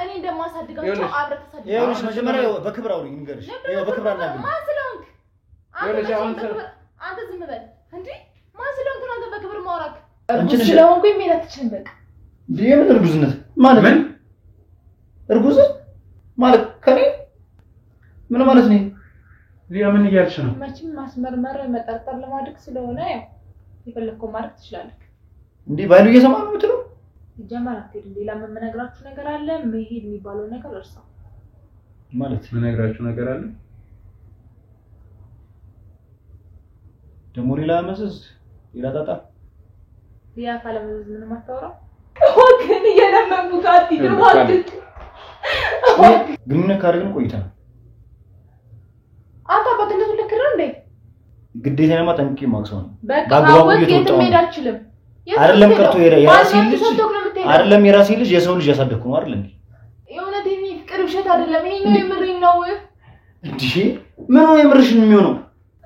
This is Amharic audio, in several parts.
እኔ እንደማሳድጋቸው አብረህ ተሳድጋቸው ይኸውልሽ መጀመሪያ በክብር አውሪኝ ንገርሽ በክብር አናግሪኝ ማን ስለሆንክ አንተ ዝም በል እንዴ ማን ስለሆንክ ነው አንተ በክብር ማውራክ አንቺ ስለሆንኩ የሚላት ተጨንበቅ ምን እርጉዝነት ማለት ምን እርጉዝ ማለት ከኔ ምን ማለት ነው ሊያ ምን እያልሽ ነው መቼም ማስመርመር መጠርጠር ለማድረግ ስለሆነ ያው ይፈልከው ማድረግ ትችላለህ እንዴ ባይሉ እየሰማ ነው የምትለው ጀማራ አትሄድ ሌላ ምን መነግራችሁ ነገር አለ መሄድ የሚባለው ነገር እርሳው ማለት ምን ነግራችሁ ነገር አለ ደሞ ሌላ መዘዝ ሌላ ጣጣ ያ ካለመዘዝ ምንም አታወራው ወገን እየለመንኩት አትይደዋልክ ግንኙነት ካደረግን ቆይተናል አንተ በግንኙነት ልክር እንዴ ግዴታዬማ ጠንቅቄ ማክሰው ነው በአግባቡ እየተወጣው አይደለም አይደለም ከርቶ የራሴ ልጅ አይደለም የራሴ ልጅ የሰው ልጅ ያሳደኩ ነው አይደል እንዴ የእውነት የሚፍቅር ውሸት አይደለም ይሄ ነው የምርኝ ነው እንዴ ምን ነው የምርሽን የሚሆነው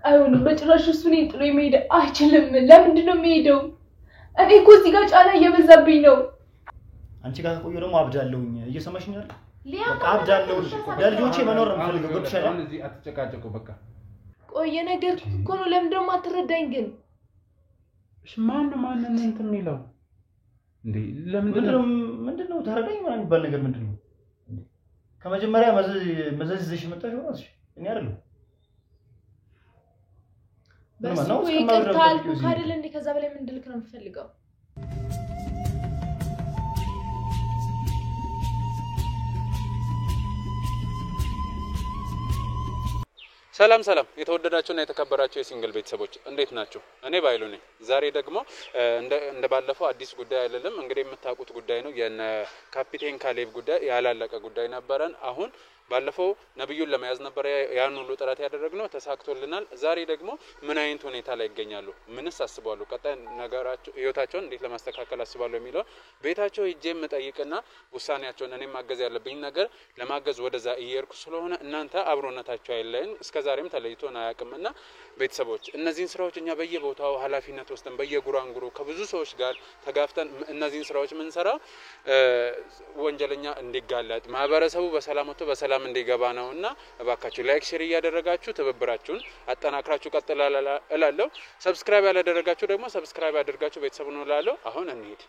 አይሆንም በጭራሽ እሱ ነው ጥሎ የሚሄድ አይችልም ለምንድን ነው የሚሄደው እኔ እኮ እዚህ ጋር ጫና እየበዛብኝ ነው አንቺ ጋር ቆየው ደግሞ አብዳለሁኝ እየሰማሽኝ አይደል በቃ አብዳለሁ ለልጆቼ መኖር ነው ፈልገው ገብቶሻል እዚህ አትጨቃጨቁ በቃ ቆየ ነገር እኮ ነው ለምንድን ነው አትረዳኝ ግን እሺ ማን እንትን የሚለው እንዴ ምንድነው ታረዳኝ ማለት ይባል ነገር ምንድነው ከመጀመሪያ መዘዝ ይዘሽ መጣሽ ወራሽ እኔ አይደለም በሱ ይቅርታል ካደለ እንዴ ከዛ በላይ ምን እንድልክ ነው የምፈልገው ሰላም የተወደዳችሁና የተከበራችሁ የሲንግል ቤተሰቦች እንዴት ናችሁ እኔ ባይሉ ነኝ ዛሬ ደግሞ እንደ ባለፈው አዲስ ጉዳይ አይደለም እንግዲህ የምታውቁት ጉዳይ ነው የነ ካፒቴን ካሌብ ጉዳይ ያላለቀ ጉዳይ ነበረን አሁን ባለፈው ነብዩን ለማያዝ ነበር ያን ሁሉ ጥረት ያደረግነው ተሳክቶልናል ዛሬ ደግሞ ምን አይነት ሁኔታ ላይ ይገኛሉ ምንስ አስባሉ ቀጣይ ነገራቸው ህይወታቸውን እንዴት ለማስተካከል አስባሉ የሚለው ቤታቸው ሄጄ መጠይቅና ውሳኔያቸውን እኔም ማገዝ ያለብኝ ነገር ለማገዝ ወደዛ እየርኩ ስለሆነ እናንተ አብሮነታቸው አይለይን እስከዛሬም ተለይቶን አያውቅምና ቤተሰቦች እነዚህን ስራዎች እኛ በየቦታው ኃላፊነት ወስደን በየጉራንጉሩ ከብዙ ሰዎች ጋር ተጋፍተን እነዚህን ስራዎች ምን ሰራ ወንጀለኛ እንዲጋለጥ ማህበረሰቡ በሰላም ወጥቶ በሰላም እንዲገባ ነውና እባካችሁ ላይክ ሼር ያደረጋችሁ ተበብራችሁን አጠናክራችሁ ቀጥላላችሁ ሰብስክራይብ ያላደረጋችሁ ደግሞ ሰብስክራይብ አድርጋችሁ ቤተሰቡን ወላለው አሁን እንሂድ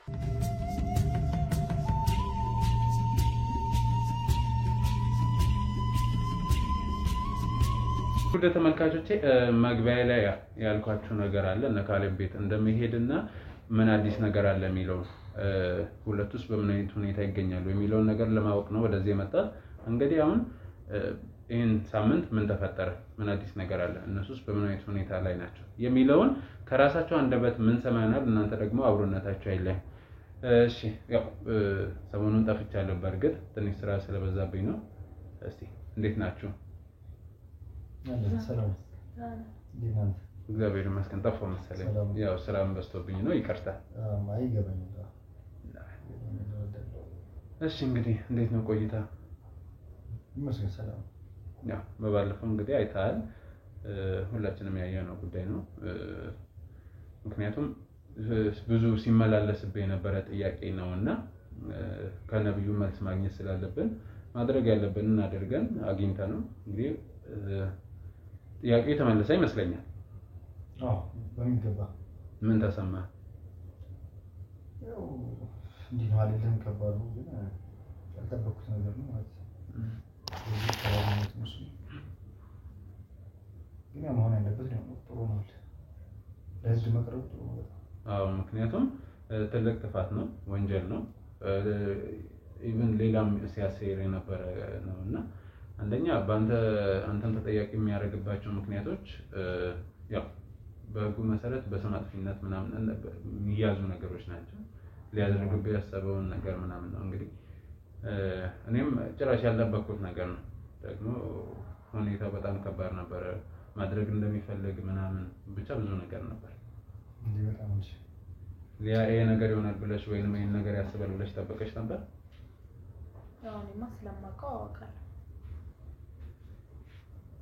ወደ ተመልካቾቼ መግቢያ ላይ ያልኳችሁ ነገር አለ እነ ካሌብ ቤት እንደሚሄድና ምን አዲስ ነገር አለ የሚለው ሁለቱስ በምን አይነት ሁኔታ ይገኛሉ የሚለው ነገር ለማወቅ ነው ወደዚህ የመጣ እንግዲህ አሁን ይሄን ሳምንት ምን ተፈጠረ ምን አዲስ ነገር አለ እነሱስ በምን አይነት ሁኔታ ላይ ናቸው የሚለውን ከራሳቸው አንደበት ምን ሰማናል እናንተ ደግሞ አብሮነታቸው አይለይ እሺ ያው ሰሞኑን ጠፍቻለሁ በርግጥ ትንሽ ስራ ስለበዛብኝ ነው እስቲ እንዴት ናችሁ ሰላም ዲናን እግዚአብሔር ይመስገን ጠፋው መሰለኝ ያው ስራም በዝቶብኝ ነው ይቅርታ ማይገባኝ እሺ እንግዲህ እንዴት ነው ቆይታ መስገን ሰላም ያው በባለፈው እንግዲህ አይታል ሁላችንም ያየነው ጉዳይ ነው ምክንያቱም ብዙ ሲመላለስብኝ የነበረ ጥያቄ ነውና ከነብዩ መልስ ማግኘት ስላለብን ማድረግ ያለብን እናደርገን አግኝተነው እንግዲህ ጥያቄ ተመለሰ ይመስለኛል በሚገባ ምን ተሰማ ያው እንዲህ ነው አይደለም ከባድ ነው ግን ያልጠበቁት ነገር ነው ማለት ግን አሁን ያለበት ደግሞ ጥሩ ነው ለህዝብ መቅረብ ጥሩ ነው ምክንያቱም ትልቅ ጥፋት ነው ወንጀል ነው ኢቭን ሌላም ሲያሰይር የነበረ ነውና አንደኛ አንተን ተጠያቂ የሚያደርግባቸው ምክንያቶች ያው በህጉ መሰረት በስም አጥፊነት ምናምን የሚያዙ ነገሮች ናቸው ሊያደርግብህ ያሰበውን ነገር ምናምን ነው እንግዲህ እኔም ጭራሽ ያልጠበቅኩት ነገር ነው ደግሞ ሁኔታው በጣም ከባድ ነበር ማድረግ እንደሚፈልግ ምናምን ብቻ ብዙ ነገር ነበር እንዴ በጣም እንጂ ይሄ ነገር ይሆናል ብለሽ ወይንም ይሄን ነገር ያስባል ብለሽ ተጠበቀሽ ነበር ያው እኔማ ስለማውቀው አውቃለሁ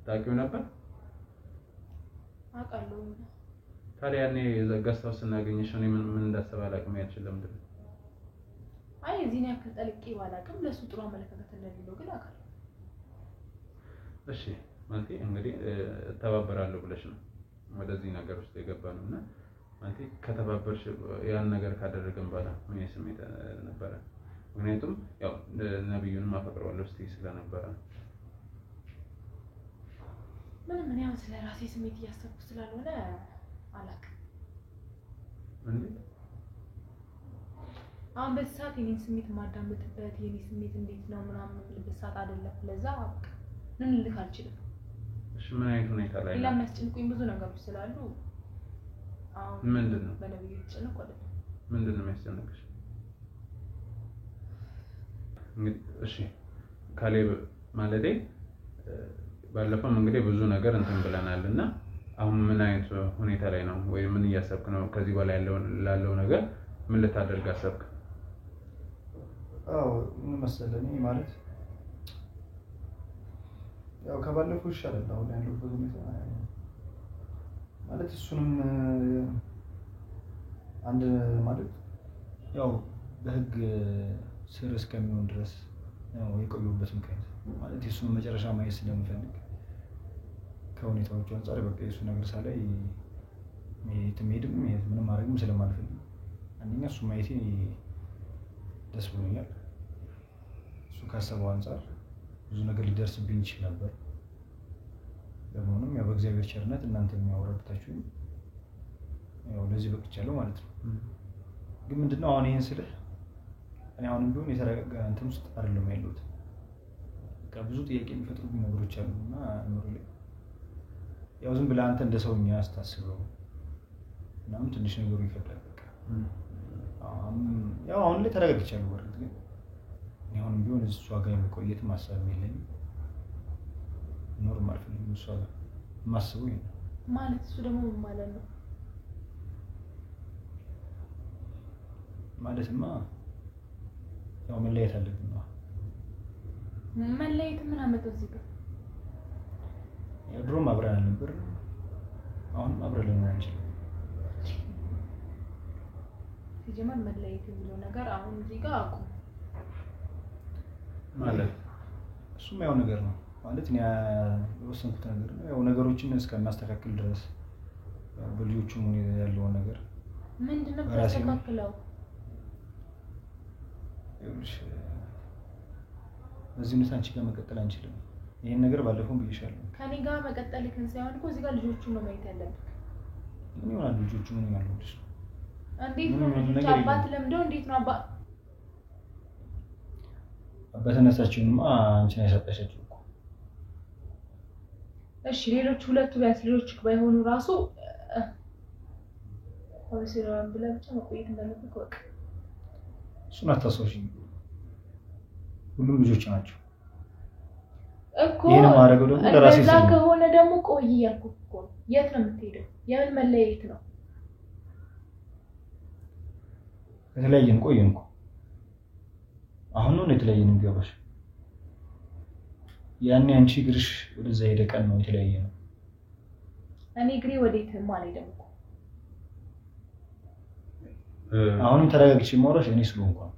ታውቂው ነበር አውቃለሁ ታዲያ እኔ ዘጋስታው ስናገኝሽ እኔ ምን እንዳሰባ አላውቅም አይችልም አይ እዚህ ነው ያክል ጠልቄ ባላቅም ለሱ ጥሩ አመለካከት እንደሌለው ግን አውቃለሁ። እሺ ማለት እንግዲህ ተባበራለሁ ብለሽ ነው ወደዚህ ነገር ውስጥ የገባነውና ማለት ከተባበርሽ ያን ነገር ካደረገን በኋላ ምን ስሜት ነበረ? ምክንያቱም ያው ነብዩንም አፈቅረዋለሁ ስለነበረ ምንም እኔ አሁን ስለራሴ ስሜት እያሰብኩ ስላልሆነ አላውቅም። አሁን በዚህ ሰዓት የኔን ስሜት ማዳመጥበት የኔ ስሜት እንዴት ነው ምናምን ልብስ ሰዓት አይደለም። ለዛ ምን ልልክ አልችልም። እሺ ምን አይነት ሁኔታ ላይ ነው? ለማስጨንቁኝ ብዙ ነገሮች ስላሉ አሁን ምንድነው በነብዩ ተጨነቁ አይደል? ምንድነው የሚያስጨንቅሽ? እንግዲህ እሺ ካሌብ ማለቴ ባለፈው እንግዲህ ብዙ ነገር እንትን ብለናልና አሁን ምን አይነት ሁኔታ ላይ ነው ወይ ምን እያሰብክ ነው? ከዚህ በላይ ላለው ነገር ምን ልታደርግ አሰብክ? ምን መሰለኝ ማለት ያው ከባለፈው ይሻላል አሁን ያለሁበት ሁኔታ ማለት እሱንም አንድ ማለት ያው በህግ ስር እስከሚሆን ድረስ ያው የቆየሁበት ምክንያት ማለት የሱን መጨረሻ ማየት ስለምፈልግ ከሁኔታዎቹ አንፃር በቃ የሱ ነገር ሳላይ የትም ምንም ማድረግም ስለማልፈልግ አንደኛ እሱ ማየቴ ደስ ብሎኛል። እሱ ካሰበው አንፃር ብዙ ነገር ሊደርስብኝ ይችል ነበር። ለምንም ያው በእግዚአብሔር ቸርነት እናንተ የሚያወራታችሁ ያው ለዚህ በቅቻለሁ ማለት ነው። ግን ምንድነው አሁን ይሄን ስለ እኔ አሁንም ቢሆን የተረጋጋ እንትን ውስጥ አይደለም ያለሁት። በቃ ብዙ ጥያቄ የሚፈጥሩብኝ ነገሮች አሉና ኑሮ ላይ ያው ዝም ብለህ አንተ እንደ ሰውኛ አስተሳስበው ምናምን ትንሽ ነገሩ ይፈጥራል። በቃ ያው አሁን ላይ ተረጋግቻለሁ። በርግጥ ግን አሁንም ቢሆን እሷ ጋር የመቆየት ማሰብ የለኝም። ኖርማል ፈልግ እሷ ጋር ማሰቡ ማለት እሱ ደግሞ ማለት ነው ማለትማ ያው መለየት አለብን ነው። መለየት ምን አመጣው እዚህ ጋር? ያው ድሮም አብረን ነበር አሁን አብረን ልንሆን እንችላለን። ሲጀመር መለየት የሚለው ነገር አሁን እዚህ ጋር አቁም ማለት እሱም ያው ነገር ነው ማለት እኔ የወሰንኩት ነገር ነው። ያው ነገሮችን እስከማስተካከል ድረስ በልጆቹም ያለው ነገር ምንድነው ተስተካክለው ይኸውልሽ እዚህ ነው አንቺ ጋር መቀጠል አንችልም። ይሄን ነገር ባለፈው ብዬሻለሁ። ከኔ ጋር መቀጠል ግን ሳይሆን እኮ እዚህ ጋር ልጆቹን ነው ማየት ያለብን። ምን ይሆናል ልጆቹ ምን ይሆናሉልሽ? እንዴት ነው ልጆቹ አባት ለምደው እንዴት ነው አባትነታቸውንማ አንቺ ነሽ ያሳጣሻቸው እኮ። እሺ ሌሎች ሁለቱ ቢያንስ ልጆች ባይሆኑ ራሱ ወይስ ብለህ ብቻ መቆየት እንዳለብህ ወቅ እሱን አታስወሺ። ሁሉም ልጆች ናቸው እኮ። ይሄን ማድረግ ደግሞ ለራሴ እዛ ከሆነ ደግሞ ቆይ እያልኩህ እኮ የት ነው የምትሄደው? የምን መለየት ነው? የተለያየን ቆየን እኮ አሁን ነው የተለያየን ገባሽ? ያኔ አንቺ ግርሽ ወደዛ ሄደ ቀን ነው የተለያየ ነው። እኔ ግሬ ወዴትም አልሄድም እኮ። አሁንም ተረጋግቼ ማውራሽ እኔ ስለሆንኩ ነው።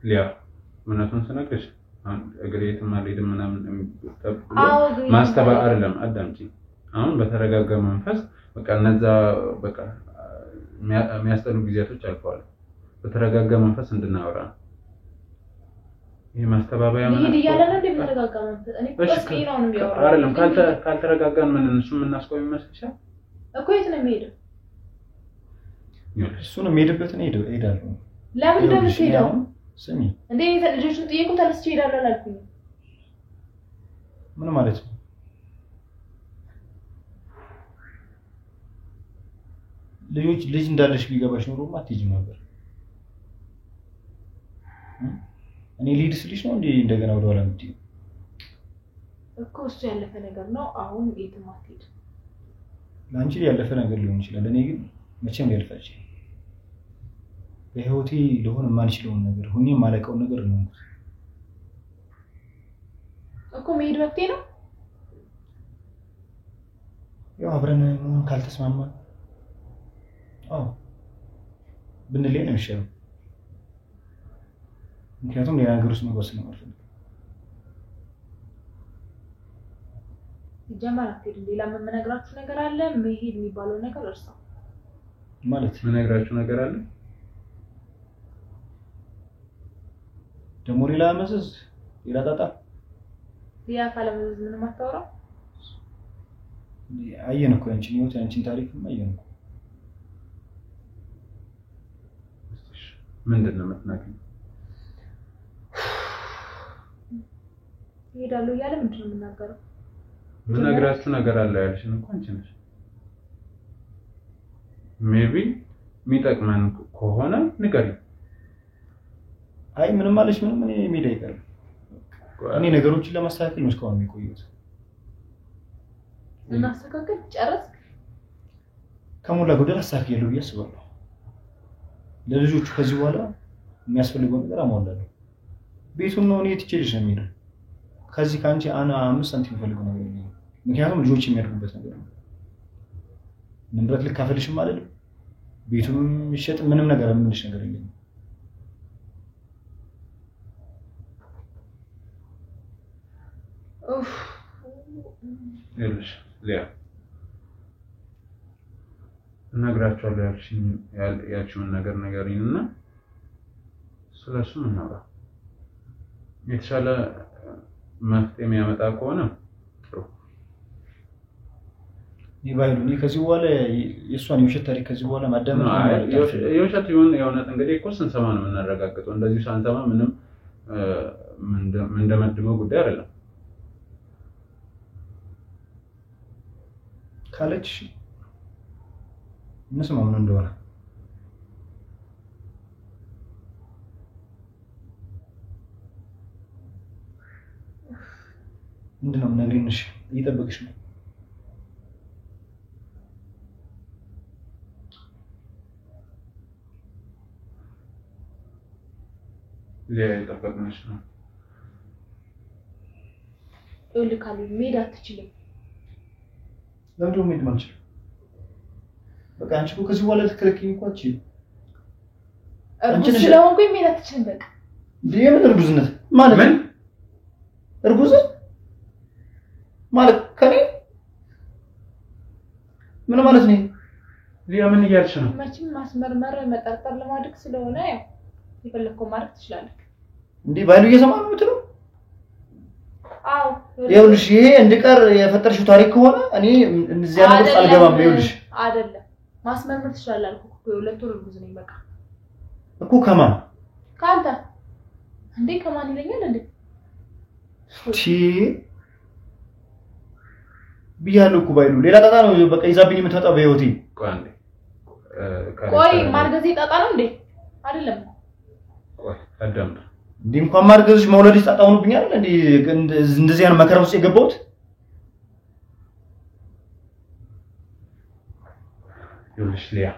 ሊያ እውነቱን ስነግርሽ እግሬ የትም አልሄድም ምናምን ማስተባበር አይደለም። አዳምጪ። አሁን በተረጋጋ መንፈስ በቃ እነዛ በቃ የሚያስጠሉ ጊዜያቶች አልፈዋል። በተረጋጋ መንፈስ እንድናወራ ይሄ ማስተባበያ ማለት ነው። ይሄ ያለና በተረጋጋ መንፈስ እኔ ቆስቄ ነው የሚያወራው አይደለም። ካልተረጋጋን ምን እሱ የምናስቆም ይመስልሻል እኮ? የት ነው የሚሄደው? እሱ ነው የሚሄድበት ነው እሄዳለሁ። ለምን እንደምትሄደው ስሚ እንዴ ልጆቹን ጥዬ እኮ ተነስቼ እሄዳለሁ አላልኩኝ? ምን ማለት ነው? ልጅ እንዳለሽ ቢገባሽ ኖሮማ አትሄጂም ነበር። እኔ ልሂድ ስልሽ ነው እንዴ እንደገና ወደ ኋላ የምትይው እኮ? እሱ ያለፈ ነገር ነው። አሁን የትም አትሄድ። ለአንቺ ያለፈ ነገር ሊሆን ይችላል። እኔ ግን መቼም ሊያልፋች በህይወቴ ለሆነ የማልችለውን ነገር ሁኜ የማላውቀውን ነገር ነው እኮ። መሄድ መብቴ ነው። ያው አብረን መሆን ካልተስማማን ብንለይ ነው የሚሻለው። ምክንያቱም ሌላ ነገር ውስጥ መግባት ስለማልፈልግ ጀመራ ከዲ ሌላ የምነግራችሁ ነገር አለ። መሄድ የሚባለው ነገር እርሳ ማለት የምነግራችሁ ነገር አለ። ደግሞ ሌላ መዘዝ ሌላ ጣጣ ያ ካለመዘዝ ምንም አታወራው። አየን እኮ አንቺን ህይወት አንቺን ታሪክ አየን እኮ። ምንድነው የምትናገረው? ይሄዳለሁ እያለ ምንድነው የምናገረው? ምነግራችሁ ነገር አለ ያልሽን እኮ አንቺ ነሽ። ሜቢ የሚጠቅመን ከሆነ ንገሪ። አይ ምንም አለሽ ምንም እኔ ሜዳ ይቀር እኔ ነገሮችን ለማስተካከል ነው እስካሁን የሚቆዩት። እናስተካክል ጨርስ ከሞላ ጎደል አስተካክላለሁ ብዬ አስባለሁ። ለልጆቹ ከዚህ በኋላ የሚያስፈልገው ነገር አሟላለሁ። ቤቱን ነው እኔ ትችልሽ ነው የሚለው ከዚህ ካንቺ አና 5 ሳንቲም ፈልገው ነገር ነው። ምክንያቱም ልጆች የሚያድጉበት ነገር ነው። ንብረት ልካፈልሽም አይደል ቤቱን ይሸጥ ምንም ነገር ምንሽ ነገር የለም። ይልሽ ሊያ ነግራችኋለሁ ያልሽውን ነገር ነገሪንና ስለሱ እናውራ። የተሻለ መፍትሄ የሚያመጣ ከሆነ ጥሩ። ይባይሉኝ ከዚህ በኋላ የሷን የውሸት ታሪክ ከዚህ በኋላ ማዳመጥ የውሸት ይሁን የእውነት እንግዲህ እኮ ስንሰማ ነው የምናረጋግጠው። እንደዚህ ሳንሰማ ምንም እንደመድመው ጉዳይ አይደለም። ካለች እንስማው ምን እንደሆነ ምንድነው ነገርሽ? እየጠበቅሽ ነው? እየጠበቅሽ ነው? እልካሉ ሜዳ አትችልም። ለምን ሜዳ ማንችል? በቃ አንቺ እኮ ከዚህ በኋላ ልትከለክኝ እኮ አትችይም። እርጉዝ ስለሆንኩኝ ሜዳ አትችልም። በቃ የምን እርጉዝነት ማለት ምን እርጉዝ ማለት ከኔ ምን ማለት ነው? ሊያምን እያልሽ ነው? መቼም ማስመርመር መጠርጠር ለማድረግ ስለሆነ ያው ይፈልከው ማድረግ ትችላለህ። እንዴ ባይሉ እየሰማ ነው የምትለው? አዎ ይኸውልሽ ይሄ እንድቀር የፈጠርሽው ታሪክ ከሆነ እኔ እዚያ ነገር ውስጥ አልገባም። ይኸውልሽ አይደለም ማስመርመር ትችላለህ አልኩ እኮ የሁለት ወር እርጉዝ ነኝ። በቃ እኮ ከማን ካንተ እንዴ ከማን ይለኛል እንዴ? ቢያለው እኮ ባይሉ ሌላ ጣጣ ነው በቃ ይዛብኝ የምትመጣው በህይወቴ። ቆይ ማርገዝ ጣጣ ነው እንዴ? አይደለም ቆይ አዳም እንዴ እንኳን ማርገዝሽ መውለድሽ ጣጣ ሆኖብኛል እንዴ? እንደዚህ አይነት መከራ ውስጥ የገባሁት ይኸውልሽ ሊያ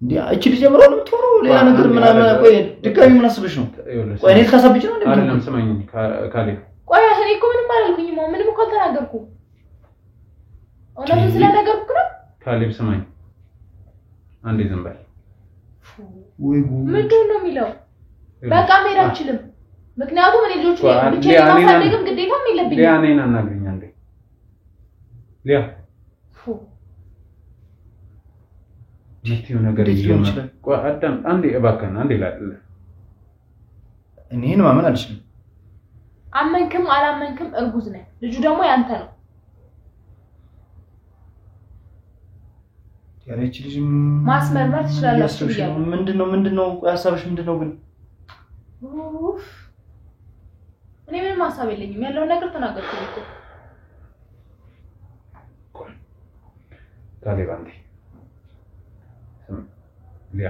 እንዴ እቺ ልጅ ጀምሮ ነው የምትሆነው ሌላ ነገር ምናምን። ቆይ ድጋሚ ምን አስበሽ ነው? ቆይ እኔ ተሳሰብሽ ነው እንዴ? አይደለም ስማኝ ካሌ ቆይ እኔ እኮ ምንም አላልኩኝም። ምንም እኮ አልተናገርኩም። እውነቱን ስለነገርኩ ነው። ካሌብ ስማኝ አንዴ ዝም በል። ወይ ጉድ ምንድን ነው የሚለው? በቃ መሄድ አልችልም። ምክንያቱም እኔ ልጆች ብቻዬን ማሳደግም ግዴታም የለብኝም። ሊያ እኔን አናግሪኝ አንዴ። ሊያ ምትይው ነገር ይየም ቆይ አዳም አንዴ እባክህን አንዴ ላጥል። እኔን ማመን አልችልም። አመንክም አላመንክም እርጉዝ ነኝ። ልጁ ደግሞ ያንተ ነው። ያለች ልጅ ማስመርመር ትችላላችሁ ይላል። ምንድነው ሐሳብሽ ምንድነው ግን? እኔ ምንም ሐሳብ የለኝም። ያለው ነገር ተናገርኩኝ እኮ። ካሌብ አንዴ ሊያ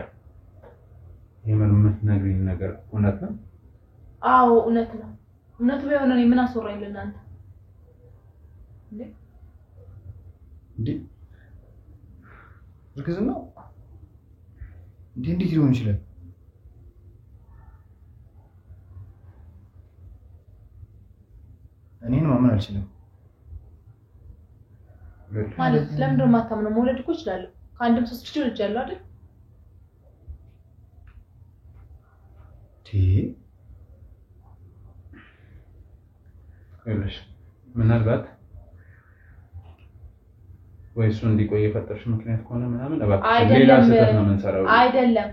የምን የምትነግሪኝ ነገር እውነት ነው? አዎ እውነት ነው። እውነት ቢሆን እኔ ምን አስወራኝ ለእናንተ እንዴ? እርግዝና እንዴት ሊሆን ይችላል? እኔን ማመን አልችልም። ማለት ለምን እንደማታምነው? መውለድ እኮ እችላለሁ። ከአንድም 3 ልጅ ወልጃለሁ አይደል? ይኸውልሽ ምናልባት ወይስ እንዲቆይ የፈጠርሽ ምክንያት ከሆነ ምናምን እባክሽ ሌላ ስህተት ነው የምንሰራው አይደለም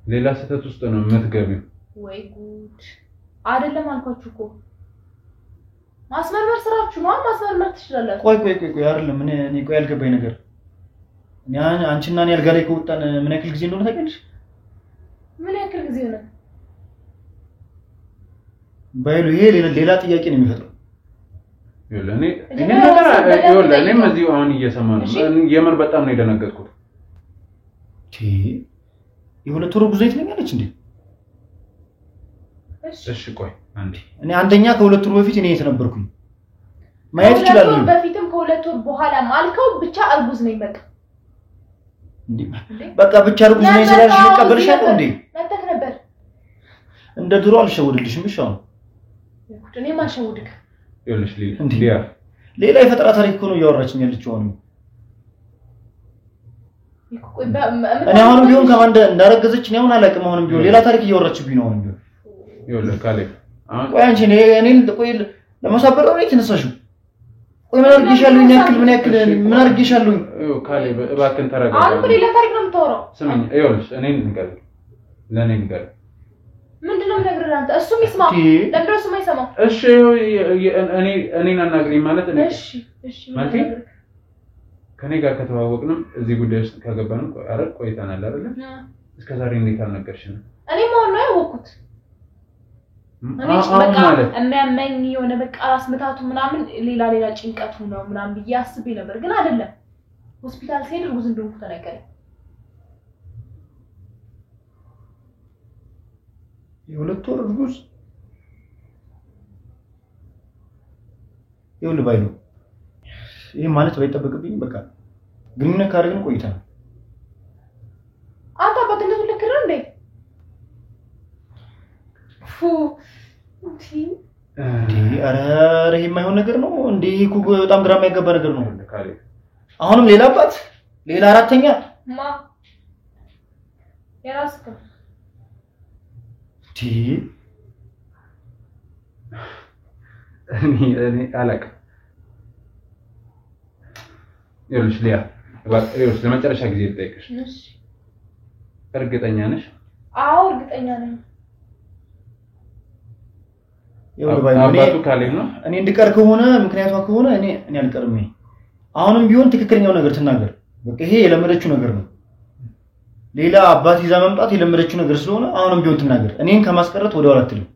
ሌላ ስህተት ውስጥ ነው የምትገቢው ወይ ጉድ አይደለም አልኳችሁ እኮ ማስመርመር ስራችሁ ነው ማስመርመር ትችላላችሁ ቆይ አይደለም እኔ ቆይ ያልገባኝ ነገር አንቺና እኔ አልጋ ላይ ከወጣን ምን ያክል ጊዜ እንደሆነ ታውቂያለሽ ምን ያክል ጊዜ ሆነ ባይሉ ይሄ ሌላ ጥያቄ ነው የሚፈጥረው እኔ ነገር እኔም እዚሁ አሁን እየሰማሁ ነው የምር በጣም ነው የደነገጥኩት የሁለት ወር ጉዞ ይተኛለች እንዴ እሺ ቆይ አንዴ እኔ አንደኛ ከሁለት ወር በፊት እኔ የተነበርኩኝ ማየት ይችላል ከሁለት ወር በፊትም ከሁለት ወር በኋላ ማልከው ብቻ አርጉዝ ነኝ በቃ ብቻ አርጉዝ ነኝ ስለሽ ልቀበልሻለሁ እንዴ መተክ ነበር እንደ ድሮ አልሸወድልሽም ብቻ ነው እኔ ማልሸወድክ ይኸውልሽ ሌላ የፈጠራ ታሪክ እኮ ነው እያወራችኝ ያለችው አሁን እኔ አሁንም ቢሆን ከማን እንዳረገዘች ነው አሁን አላውቅም አሁንም ቢሆን ሌላ ታሪክ እያወራችብኝ ነው አሁን ቢሆን ይኸውልህ ካሌብ ቆይ አንቺ እኔን ቆይ ለማሳበር ነው የተነሳሽው ቆይ ምን ያክል ምን አርግሻለሁ ካሌብ እባክህን ተረጋጋ አሁን ሌላ ታሪክ ነው የምታወራው ስሚኝ ይኸውልሽ እኔን ንገር ለኔ ንገር ምንድነው ነገርህ አንተ እሱም ይስማ ለምንድነው እሱም አይሰማው እሺ እኔን አናግሪኝ ማለት እሺ ማለት ከኔ ጋር ከተዋወቅንም እዚህ ጉዳይ ውስጥ ከገባን ቆይተናል አይደል እስከዛሬ እንዴት አልነገርሽኝ እኔ ማን ነው ያወቅኩት እኔ በቃ የሚያመኝ የሆነ በቃ ራስ ምታቱ ምናምን ሌላ ጭንቀቱ ነው ምናምን ብዬ አስቤ ነበር ግን አይደለም ሆስፒታል ሲሄድ እርጉዝ እንደሆንኩ ተነገረኝ የሁለት ወር እርጉዝ ይኸውልህ ባይሉ ይሄ ማለት ባይጠበቅብኝ በቃ ግንኙነት ካደረግን ቆይተናል አንተ በትንሹ ልክ ነው እንዴ ኧረ ይሄ የማይሆን ነገር ነው እንዴ እኮ በጣም ግራ የማይገባ ነገር ነው አሁንም ሌላ አባት ሌላ አራተኛ የራስህ እኔ አላውቅም ይኸውልሽ ሊያ ይኸውልሽ ለመጨረሻ ጊዜ ልጠይቅሽ እርግጠኛ ነሽ አዎ እርግጠኛ ነኝ አባቱ ካሌብ ነው እኔ እንድቀር ከሆነ ምክንያቷ ከሆነ እኔ አልቀርም አሁንም ቢሆን ትክክለኛው ነገር ትናገር በቃ ይሄ የለመደችው ነገር ነው ሌላ አባት ይዛ መምጣት የለመደችው ነገር ስለሆነ አሁንም ቢሆን ትናገር እኔን ከማስቀረት ወደ ኋላ አትልም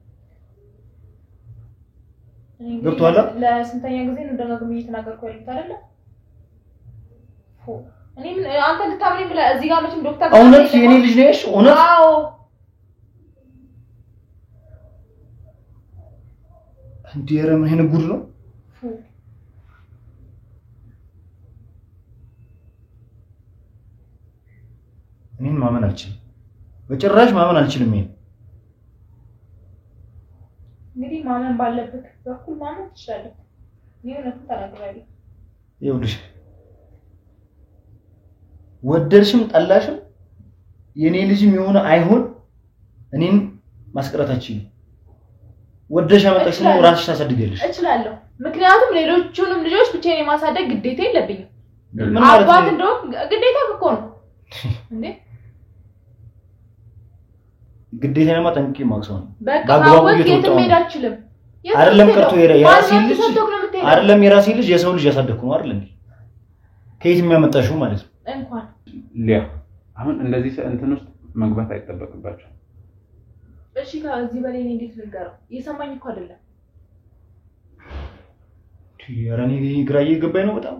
ገብቷል ለስንተኛ ጊዜ ነው ደጋግሜ እየተናገርኩ ያለሁት አይደለ እኔ አንተ ልታምነኝ ብለህ እዚህ ጋር መቼም ዶክተር እውነት የኔ ልጅ ነሽ እውነት አዎ እንዴረ ምን ሄነ ጉድ ነው እኔን ማመን አልችልም በጭራሽ ማመን አልችልም እንግዲህ ማመን ባለበት በኩል ማመን ትችላለህ እውነቱን ተናግራለሁ ይኸውልሽ ወደድሽም ጠላሽም የኔ ልጅም የሆነ አይሆን እኔን ማስቀረታችን ወደሽ አመጣሽ ነው ራስሽ ታሳድጊያለሽ እችላለሁ ምክንያቱም ሌሎቹንም ልጆች ብቻዬን የማሳደግ ግዴታ የለብኝም አባት እንደው ግዴታ እኮ ነው እንዴ ግዴታ ነው ማጠንቂ ማክሰው በቃ ባወቅ የትም ሄድ አልችልም አይደለም ቀርቶ የራሴ ልጅ አይደለም የራሴ ልጅ የሰው ልጅ ያሳደግኩ ነው አይደል እንዴ ከየት የሚያመጣሽው ማለት ነው እንኳን ሊያ አሁን እንደዚህ እንትን ውስጥ መግባት አይተበቅባቸው እሺ ከዚህ በላይ እንዴት ልንገረው እየሰማኝ እኮ አይደለም ያራኒ ግራ እየገባኝ ነው በጣም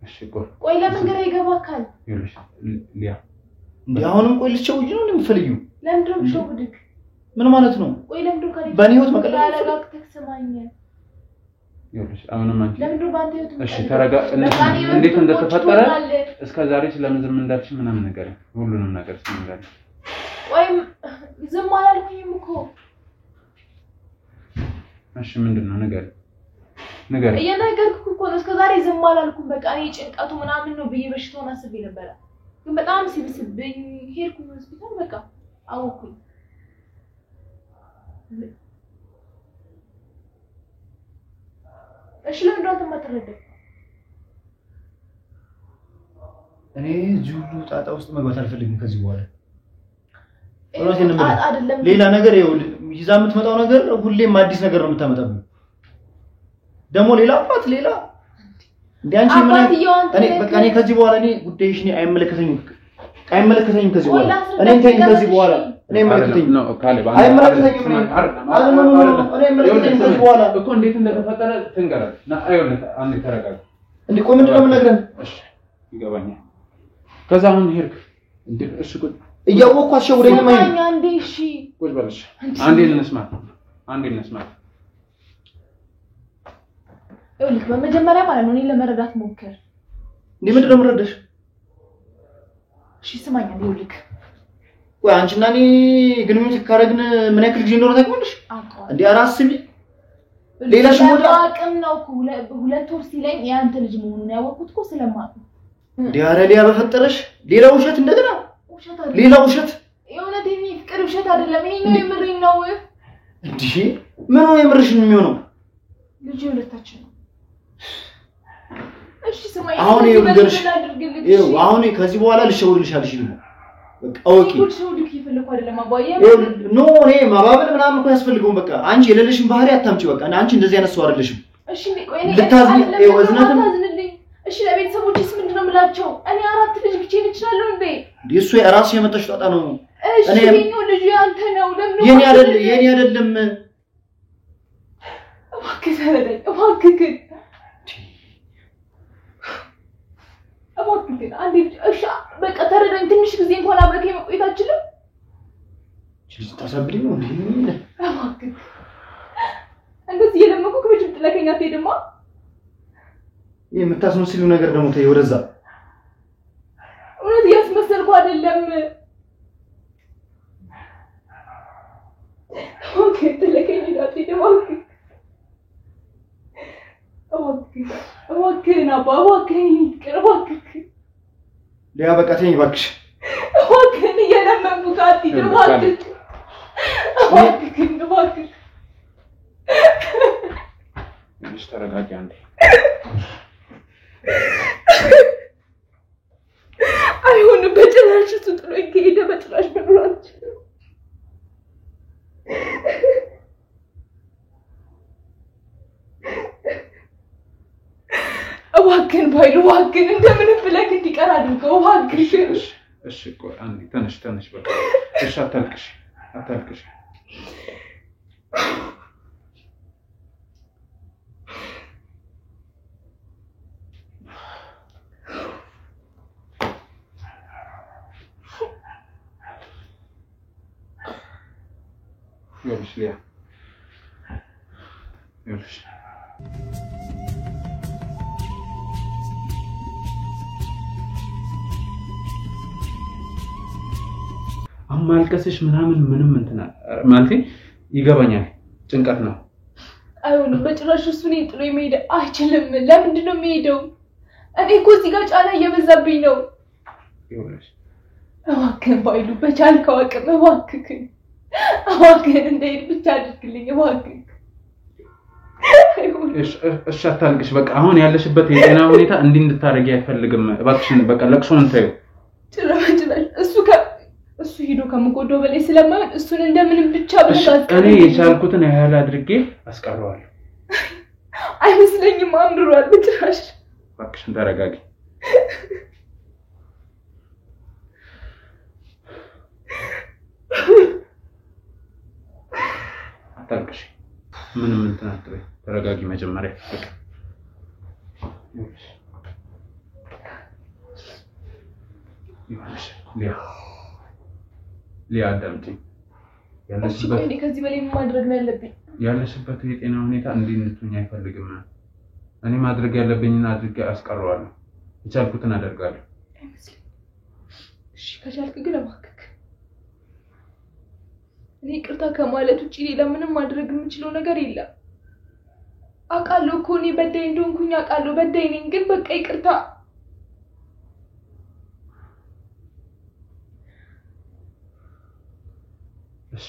እሺ ቆይ ለምን ግራ ይገባካል ይኸውልሽ ሊያ አሁንም ቆይ ልትሸውጂ ነው እንደምትፈልጊው ለምንድነው የምትሸውድክ ምን ማለት ነው ቆይ ለምንድነው ካለ በኔ ህይወት መቀለድ አረጋግተህ ስማኝ ይኸውልሽ አሁንም አንቺ ለምንድነው ባንተ ህይወት እሺ ተረጋ እንዴት እንደተፈጠረ እስከ ዛሬ ስለምን ዝም እንዳልሽ ምናምን ነገር ሁሉንም ነገር ስለምን ቆይ ዝም አላልኩኝም እኮ እሺ ምንድነው ነገር እየነገርኩህ እኮ ነው እስከ ዛሬ ዝም አላልኩም በቃ እኔ ጭንቀቱ ምናምን ነው ብዬ በሽታውን አስቤ ነበር ግን በጣም ሲብስብኝ ሄድኩኝ ሆስፒታል በቃ አወኩኝ እሺ ለምን እንደው ተማትረደ እኔ ጁሉ ጣጣ ውስጥ መግባት አልፈልግም ከዚህ በኋላ አይደለም ሌላ ነገር ይዛ የምትመጣው ነገር ሁሌም አዲስ ነገር ነው የምታመጣው ደግሞ ሌላ አባት ሌላ እንዴ አንቺ ምን እኔ በቃ እኔ ከዚህ በኋላ እኔ ጉዳይሽ እኔ አይመለከተኝም ከዚህ በኋላ እኔ እንትን ከዚህ በኋላ እኔ አይመለከተኝም ነው ካሌብ አይመለከተኝም ከዚህ በኋላ እኮ እንዴት እንደተፈጠረ ትንገራል ና አይወልህ አንዴ ተረጋጋ እንዴ ቆይ ምንድነው የምነግረን እሺ ይገባኛል ከዛ አሁን ሄድክ እንዴ እሺ ቁጥ እያወቅኩ አሸውደኝ ማለት ነው አንዴ እሺ ቁጭ በልሽ አንዴ እንስማ ይኸውልህ በመጀመሪያ ማለት ነው እኔ ለመረዳት ሞክር እንዴ ምንድነው የምረዳሽ እሺ ስማኝ ይኸውልህ ወይ አንቺና እኔ ግንኙነት ካረግን ምን ያክል ጊዜ እንደሆነ ታውቂያለሽ እንዴ አራስቢ ሌላ ሽሞዳ አቅም ነው እኮ ሁለት ወር ሲለኝ ያንተ ልጅ መሆኑን ያወቅኩት እኮ ስለማውቅ እንዴ አረሊያ በፈጠረሽ ሌላ ውሸት እንደገና ሌላ ውሸት የእውነት ፍቅር ውሸት አይደለም ይሄ ነው የምሬን ነው እንዴ ምን ነው የምርሽን የሚሆነው ልጅ ሁለታችን ነው እሺ ስማኝ አሁን ይኸውልሽ አሁን ከዚህ በኋላ ልሸውልሽ አልሽኝ በቃ ኦኬ ልሸውልሽ ይፈልኩ አይደለም አባዬ ኖ እኔ ማባበል ምናምን እኮ ያስፈልገውም በቃ አንቺ የሌለሽን ባህሪ አታምጪ በቃ አንቺ እንደዚህ አይነት ሰው አይደለሽም እሺ ቆይ እኔ ልታዝኝ ወዝነትም እሺ ለቤተሰቦችስ ምንድነው የምላቸው እኔ 4 ልጅ ብቻ ልችላለሁ እንዴ እሱ የራስ የመጣሽ ጣጣ ነው እሺ ነው ልጅ ያንተ ነው ለምን የኔ አይደለም እባክህ ተረዳኝ እባክህ አንዴ እሺ በቃ ተረዳኝ ትንሽ ጊዜ እንኳን አብረከኝ መቆየት አልችልም እሺ ታሳብሪ ነው እንዴ እባክህ እንደዚህ የለመኩ ከብቻ ጥለከኛ አትሄድማ የምታስመስለው ነገር ደግሞ ተይ ወደዛ እውነት ያስመሰልኩ አይደለም ኦኬ ጥለከኝ አትሄድማ እባክህ እባክህ ይቅርባክህ ሊያ በቃ ተይኝ እባክሽ እባክህ እየለመንኩህ አትሂድ እባክህ ትንሽ ተረጋጊ አንዴ አይሆንም በጭራሽ እሱ ጥሎኝ ከሄደ በጭራሽ መኖር አልችልም እባክህን ባይሉ እባክህን እንደምንም ብለህ እንዲቀር አድርገው እባክህ እሺ ቆይ አንዴ ተነሽ በቃ እሺ አታልቅሽ ይኸውልሽ ሊያ ይኸውልሽ ማልቀስሽ ምንም እንትና ማለት ይገባኛል ጭንቀት ነው አይሆንም በጭራሽ እሱ ነው ጥሎ የሚሄድ አይችልም ለምንድን ነው የሚሄደው እኔ እኮ እዚህ ጋር ጫና እየበዛብኝ ነው ይኸውልሽ እባክህ ባይሉ በቻልከው አቅም እባክህ እንደሄድ ብቻ አድርግልኝ እባክህ እሺ አታልቅሽ በቃ አሁን ያለሽበት የጤና ሁኔታ እንድታረጊ አይፈልግም እባክሽን በቃ ለቅሶን ተይው ጭራሽ እሱ ሄዶ ከመጎዶ በላይ ስለማይሆን እሱን እንደምንም ብቻ ብለህ እኔ የቻልኩትን ያህል አድርጌ አስቀረዋለሁ አይመስለኝም አምርሯል በጭራሽ እባክሽን ተረጋጊ አታልቅሽ ምንም እንትን አትበይ ተረጋጊ መጀመሪያ በቃ ይኸውልሽ ሊያ አዳምጪኝ ያለሽበት ከዚህ በላይ ማድረግ ነው ያለብኝ ያለሽበት የጤና ሁኔታ እንድትሆኝ አይፈልግም እኔ ማድረግ ያለብኝና አድርጌ አስቀረዋለሁ የቻልኩትን አደርጋለሁ እሺ ከቻልክ ግን እባክህ እኔ ይቅርታ ከማለት ውጪ ሌላ ምንም ማድረግ የምችለው ነገር የለም አውቃለሁ እኮ እኔ በዳይ እንደሆንኩኝ አውቃለሁ በዳይ ነኝ ግን በቃ ይቅርታ እሺ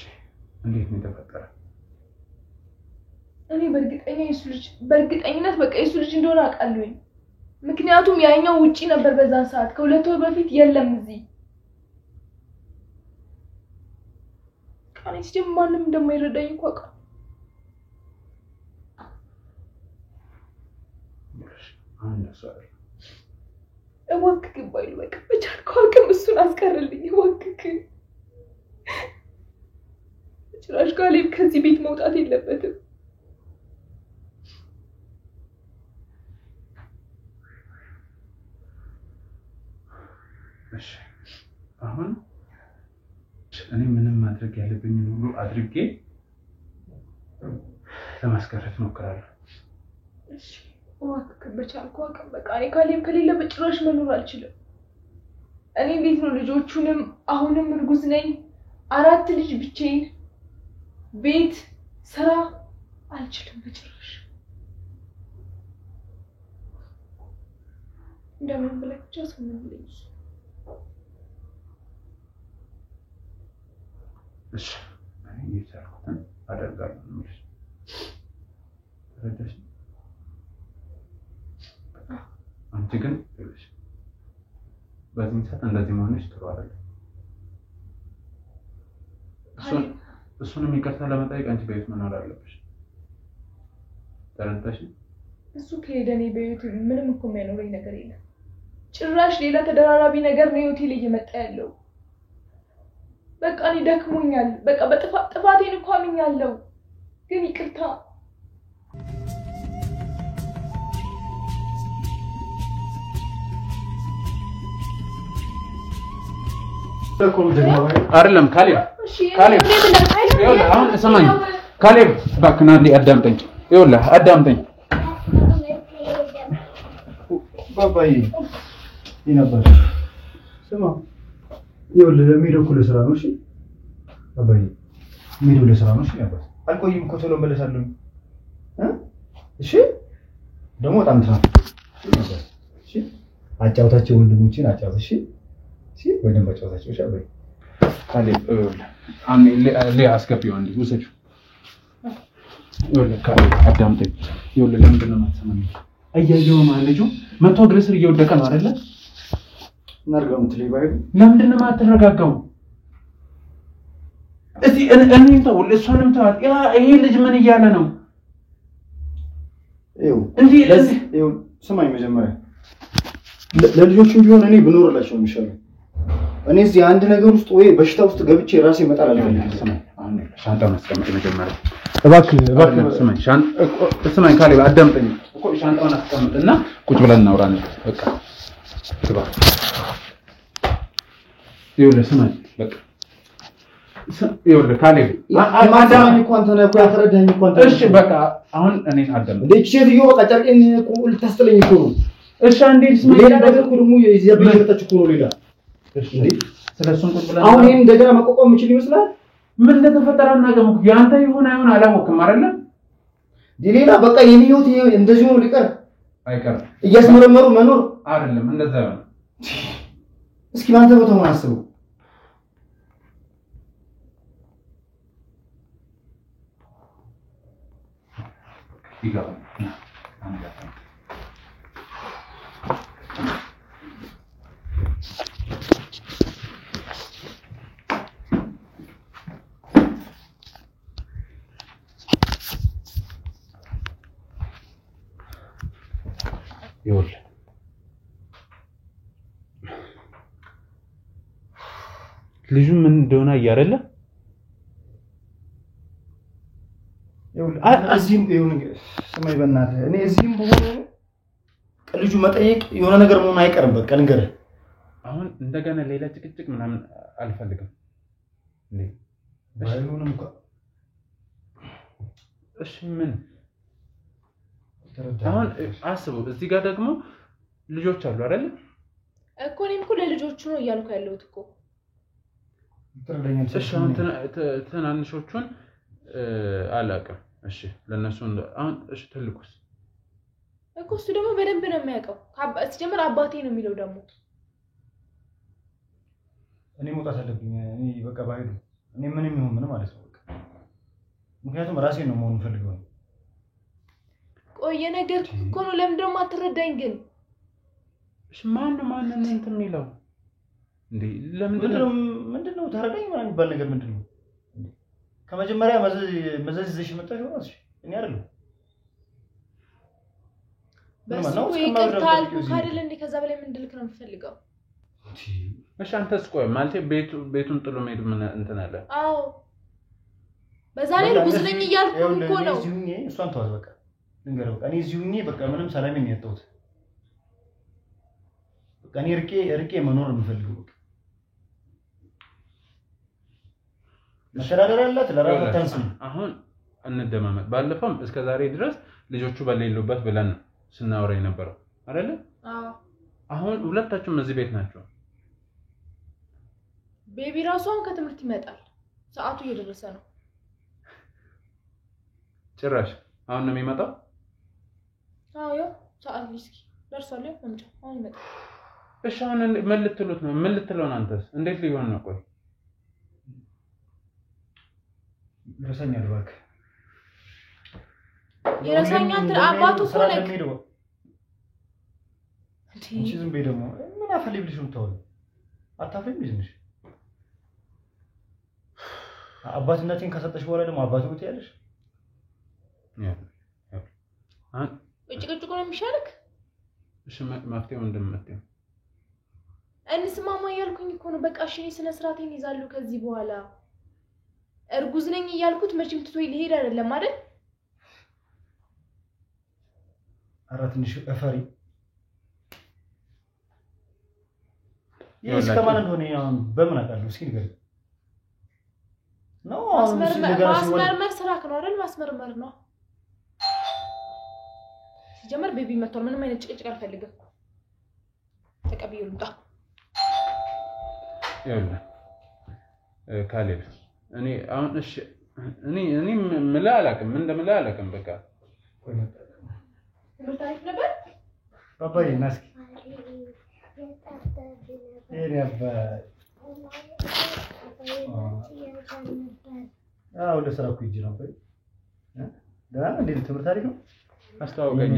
እንዴት ነው ተፈጠረ እኔ በእርግጠኝነት በቃ የሱ ልጅ እንደሆነ አውቃለሁ ምክንያቱም ያኛው ውጪ ነበር በዛን ሰዓት ከሁለት ወር በፊት የለም እዚህ ካኔስ ደም ማንም እንደማይረዳኝ እኮ አውቃለሁ እወቅክ ባይሉ በቃ በቻልከው አቅም እሱን አስቀርልኝ እወቅክ ጭራሽ ካሌብ ከዚህ ቤት መውጣት የለበትም እሺ አሁን እኔ ምንም ማድረግ ያለብኝ ሁሉ አድርጌ ለማስቀረት ሞክራለሁ እሺ እወቅክ በቻልከው አቅም በቃ እኔ ካሌብ ከሌለ በጭራሽ መኖር አልችልም እኔ እንዴት ነው ልጆቹንም አሁንም እርጉዝ ነኝ 4 ልጅ ብቻዬን ቤት ስራ አልችልም በጭራሽ እንደምን ብለህ ጀስት ምን ብለህ እሺ እኔ እየሰራሁትን አደርጋለሁ ረዳሽ አንቺ ግን እሺ በዚህ ሰዓት እንደዚህ መሆንሽ ጥሩ አይደለም እሱንም ይቅርታ ለመጠየቅ አንቺ በቤት መኖር አለብሽ ተረዳሽ እሱ ከሄደኔ በቤት ምንም እኮ የሚያኖረኝ ነገር የለም ጭራሽ ሌላ ተደራራቢ ነገር ነው ሆቴል እየመጣ ያለው በቃ እኔ ደክሞኛል በቃ በጥፋቴን እኮ አምኛለሁ ግን ይቅርታ አይደለም ካሌብ ይኸውልህ አሁን ሰማኝ ካሌብ እባክህ ና አዳምጠኝ ይኸውልህ አዳምጠኝ ባባዬ ይነበር ስማ ይኸውልህ ለሚሄደው ለስራ ነው እሺ ባባዬ የሚሄደው ለስራ ነው እሺ ነበር አልቆይም እኮ ቶሎ መለሳለሁ እሺ ደግሞ በጣም እሺ አጫውታቸው ወንድሞችን አጫውት እሺ እሺ ወንድም አጫውታቸው እሺ አባዬ ካሌብ ሊያ አስገቢው አንዴ ውሰጂው ይኸውልህ ካሌብ አዳምጠኝ ይኸውልህ ለምንድን ነው የማትሰማኝ አያየው ማለጁ መቶ እግር ስር እየወደቀ ነው አይደለ እናርጋው ምትለይ ባይ ለምንድን ነው የማትረጋጋው እስቲ እኔን ተው እሷንም ተዋት ይሄ ልጅ ምን እያለ ነው ይኸው ለዚህ ይኸው ስማኝ መጀመሪያ ለልጆቹም ቢሆን እኔ ብኖርላቸው የሚሻለው እኔ እዚህ አንድ ነገር ውስጥ ወይ በሽታ ውስጥ ገብቼ ራሴ መጣል አልፈልግም አሁን ሻንጣውን አስቀምጥ መጀመሪያ እባክህ ስማኝ ካሌብ አዳምጠኝ እኮ ሻንጣውን አስቀምጥና ቁጭ ብለን እናውራ ነው በቃ ግባ ይኸውልህ ስማኝ በቃ ይኸውልህ ካሌብ አዳምጠኝ እኮ አንተ ነህ እኮ ያተረዳኝ እኮ አንተ እሺ በቃ አሁን እኔን አዳምጠኝ ለቺ ሴትዮ በቃ ጨርቄን እኮ ልታስጥለኝ እኮ ነው እሺ አንዴ ስማኝ ሌላ ነገር እኮ ደግሞ የዚያብኝ መጣች እኮ ነው ሌላ እሺ ስለሱን ቁጭ ብለን አሁን ይሄን እንደገና መቋቋም የምችል ይመስላል ምን እንደተፈጠረ እናገምኩ ያንተ ይሁን አይሁን አላወቅም አይደለ ሌላ በቃ የኔ ህይወት እንደዚህ ነው ሊቀር አይቀር እያስመረመሩ መኖር አይደለም እንደዛ ነው እስኪ ማንተ ቦታው አስበው ይገባል ይኸውልህ ልጁ ምን እንደሆነ እያረለ እዚህም ስማኝ በእናትህ እኔ እዚህም በሆነ ልጁ መጠየቅ የሆነ ነገር መሆን አይቀርም በቃ ልንገርህ አሁን እንደገና ሌላ ጭቅጭቅ ምናምን አልፈልግም እንዴ ባይሆንም እኮ እሺ ምን አሁን አስቡ እዚህ ጋር ደግሞ ልጆች አሉ አይደል እኮ እኔም እኮ ለልጆቹ ነው እያልኩ ያለሁት እኮ ትረዳኛለህ እሺ አሁን ትናንሾቹን አላውቅም እሺ ለነሱ አሁን እሺ ትልቁስ እኮ እሱ ደግሞ በደንብ ነው የሚያውቀው ሲጀምር አባቴ ነው የሚለው ደግሞ እኔ መውጣት አለብኝ እኔ በቃ ባይዱ እኔ ምንም ይሁን ምን ማለት ነው በቃ ምክንያቱም ራሴን ነው መሆን ፈልገው ቆየ ነገር እኮ ነው ለምን ደሞ አትረዳኝ ግን እሺ ማን እንትን የሚለው እንዴ ምንድነው ተረዳኝ ማለት ይባል ነገር ምንድነው ከመጀመሪያ መዘዝ ይዘሽ መጣሽ ወራሽ እኔ አይደለም በሱ ይቅርታል ካደለ እንዴ ከዛ በላይ ምን ድልክ ነው የምፈልገው እሺ አንተስ ቆይ ማለት ቤቱን ጥሎ መሄድ ምን እንትን አለ አዎ በዛ ላይ ጉዝነኝ እያልኩ እኮ ነው እዚሁኝ እሷን ተዋት በቃ እንገረው በቃ እኔ እዚሁኝ በቃ ምንም ሰላም የሚያጣውት በቃ እኔ ርቄ መኖር የምፈልገው መሸራደር ያላት ለራሱ ተንስም አሁን እንደማመጥ ባለፈው እስከ ዛሬ ድረስ ልጆቹ በሌሉበት ብለን ስናወራ የነበረው አይደለ አዎ አሁን ሁለታችሁም እዚህ ቤት ናቸው ቤቢ ራሷን ከትምህርት ይመጣል ሰዓቱ እየደረሰ ነው ጭራሽ አሁን ነው የሚመጣው አዎ ያው ሰዓት ልስኪ ደርሷል እንዴ አሁን ይመጣል እሺ አሁን ምን ልትሉት ነው ምን ልትለው ነው አንተስ እንዴት ሊሆን ነው ቆይ ረሳኛል ባክ የረሳኛል አባቱ እኮ ነው እንጂ ዝም በይ ደግሞ ምን አፈልግልሽ ነው ተወው አታፍሪም ልጅ አባትነቴን ከሰጠሽ በኋላ ደግሞ አባቱ ብት ያለሽ እጭቅጭቁ ነው የሚሻልክ እሺ ማፍቴው እንደምትመጣው እንስማማ ያልኩኝ እኮ ነው በቃ እሺ ስነ ስርዓቴን ይዛለሁ ከዚህ በኋላ እርጉዝ ነኝ ይያልኩት መቼም ትቶይ ሊሄድ አይደለም አይደል አራትንሽ አፈሪ ይሄስ ከማን እንደሆነ በምን አውቃለሁ እስኪ ንገር ነው ማስመርመር ስራክ ነው አይደል ማስመርመር ነው ሲጀመር ቤቢ መጥቷል ምንም አይነት ጭቅጭቅ አልፈልግም ተቀበዩ ልጣ ይኸውልህ ካሌብ እኔ አሁን እሺ እኔ ምላ አላውቅም እንደምላ አላውቅም በቃ ምን ታሪክ ነበር ባባዬ ናስኪ ይሄ አዎ ለስራኩ ይጅ ነበር ደህና እንዴ ትምህርት ታሪክ ነው አስተዋወቀኛ